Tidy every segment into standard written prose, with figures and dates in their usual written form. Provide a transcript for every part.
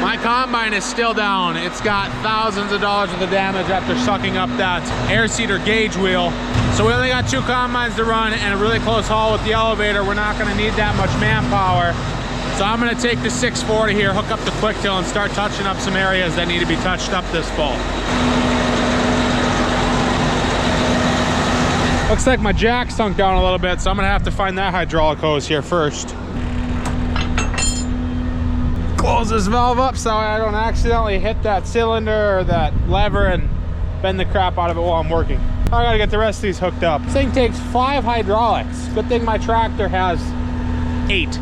My combine is still down. It's got thousands of dollars worth of damage after sucking up that air seeder gauge wheel. So we only got 2 combines to run and a really close haul with the elevator. We're not gonna need that much manpower. So I'm gonna take the 640 here, hook up the quick till and start touching up some areas that need to be touched up this fall. Looks like my jack sunk down a little bit, so I'm gonna have to find that hydraulic hose here first. Close this valve up so I don't accidentally hit that cylinder or that lever and bend the crap out of it while I'm working. I gotta get the rest of these hooked up. This thing takes 5 hydraulics. Good thing my tractor has 8.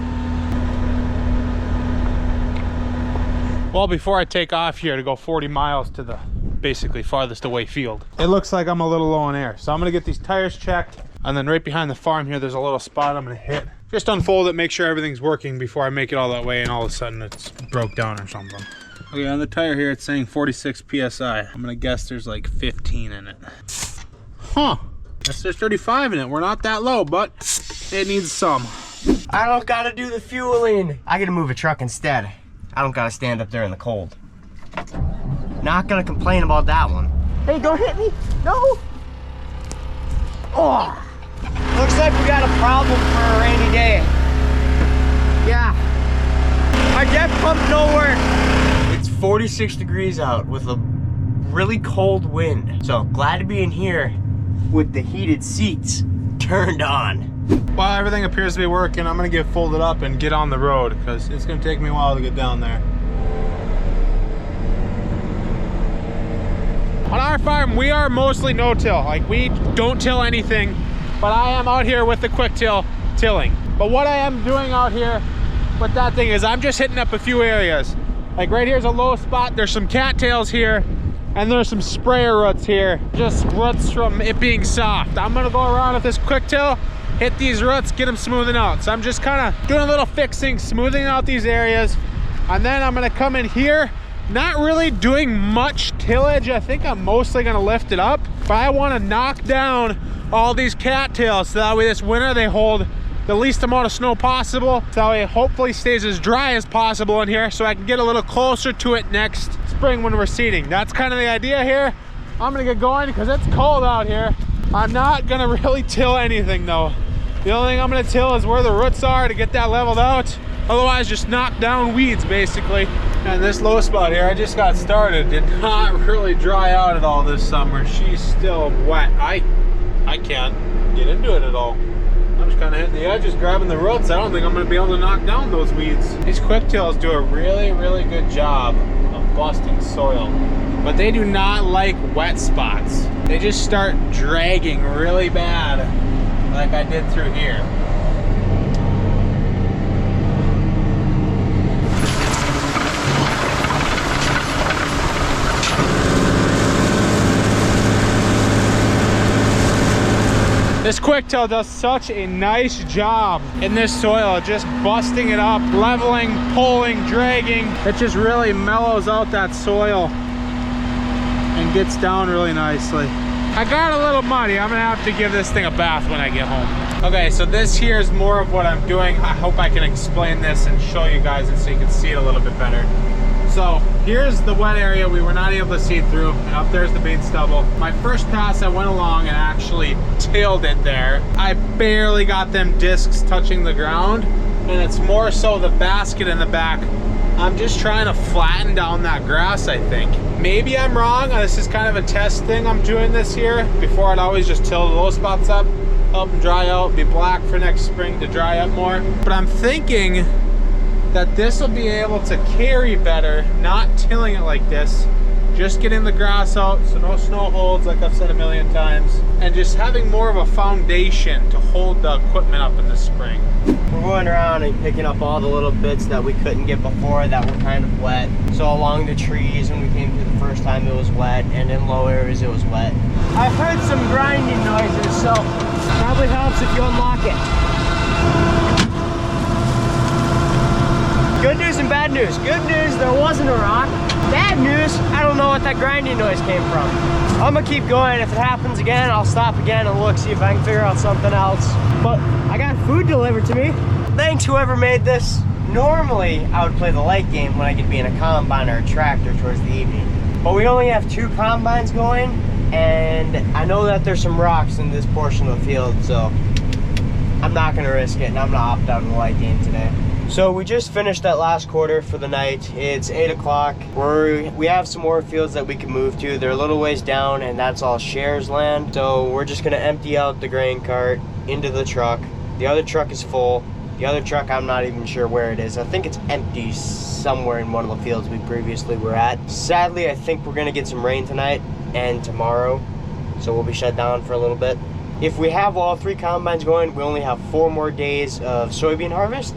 Well, before I take off here to go 40 miles to the basically farthest away field, it looks like I'm a little low on air. So I'm gonna get these tires checked, and then right behind the farm here, there's a little spot I'm gonna hit. Just unfold it, make sure everything's working before I make it all that way and all of a sudden it's broke down or something. Okay, on the tire here, it's saying 46 PSI. I'm gonna guess there's like 15 in it. Huh, guess there's 35 in it. We're not that low, but it needs some. I don't gotta do the fueling. I gotta move a truck instead. I don't gotta stand up there in the cold. Not gonna complain about that one. Hey, don't hit me, no. Oh, looks like we got a problem for a rainy day. Yeah, our deck pump don't work. It's 46 degrees out with a really cold wind. So glad to be in here with the heated seats turned on. While everything appears to be working, I'm gonna get folded up and get on the road because it's gonna take me a while to get down there. On our farm, we are mostly no-till. Like, we don't till anything, but I am out here with the quick till tilling. But what I am doing out here with that thing is I'm just hitting up a few areas. Like right here's a low spot. There's some cattails here, and there's some sprayer roots here. Just roots from it being soft. I'm gonna go around with this quick till, hit these roots, get them smoothing out. So I'm just kind of doing a little fixing, smoothing out these areas. And then I'm gonna come in here, not really doing much tillage. I think I'm mostly gonna lift it up, but I wanna knock down all these cattails so that way this winter they hold the least amount of snow possible. So that way it hopefully stays as dry as possible in here so I can get a little closer to it next spring when we're seeding. That's kind of the idea here. I'm gonna get going because it's cold out here. I'm not gonna really till anything though. The only thing I'm gonna till is where the roots are to get that leveled out. Otherwise, just knock down weeds basically. And this low spot here, I just got started. Did not really dry out at all this summer. She's still wet. I can't get into it at all. I'm just kind of hitting the edges, grabbing the roots. I don't think I'm gonna be able to knock down those weeds. These quick tills do a really, really good job of busting soil, but they do not like wet spots. They just start dragging really bad, like I did through here. This quick till does such a nice job in this soil, just busting it up, leveling, pulling, dragging. It just really mellows out that soil and gets down really nicely. I got a little muddy. I'm gonna have to give this thing a bath when I get home. Okay, so this here is more of what I'm doing. I hope I can explain this and show you guys it so you can see it a little bit better. So here's the wet area we were not able to seed through, and up there's the bean stubble. My first pass I went along and actually tilled it there. I barely got them discs touching the ground, and it's more so the basket in the back. I'm just trying to flatten down that grass, I think. Maybe I'm wrong. This is kind of a test thing I'm doing this year. Before I'd always just till the low spots up, help them dry out, be black for next spring to dry up more. But I'm thinking that this will be able to carry better, not tilling it like this, just getting the grass out so no snow holds, like I've said a million times, and just having more of a foundation to hold the equipment up in the spring. We're going around and picking up all the little bits that we couldn't get before that were kind of wet. So along the trees when we came through the first time it was wet, and in low areas it was wet. I've heard some grinding noises, so probably helps if you unlock it. Good news and bad news. Good news, there wasn't a rock. Bad news, I don't know what that grinding noise came from. I'm gonna keep going. If it happens again, I'll stop again and look, see if I can figure out something else. But I got food delivered to me. Thanks whoever made this. Normally, I would play the light game when I could be in a combine or a tractor towards the evening. But we only have 2 combines going, and I know that there's some rocks in this portion of the field, so I'm not gonna risk it, and I'm gonna opt out of the light game today. So we just finished that last quarter for the night. It's 8 o'clock. We have some more fields that we can move to. They're a little ways down, and that's all shares land. So we're just gonna empty out the grain cart into the truck. The other truck is full. The other truck, I'm not even sure where it is. I think it's empty somewhere in one of the fields we previously were at. Sadly, I think we're gonna get some rain tonight and tomorrow, so we'll be shut down for a little bit. If we have all 3 combines going, we only have 4 more days of soybean harvest.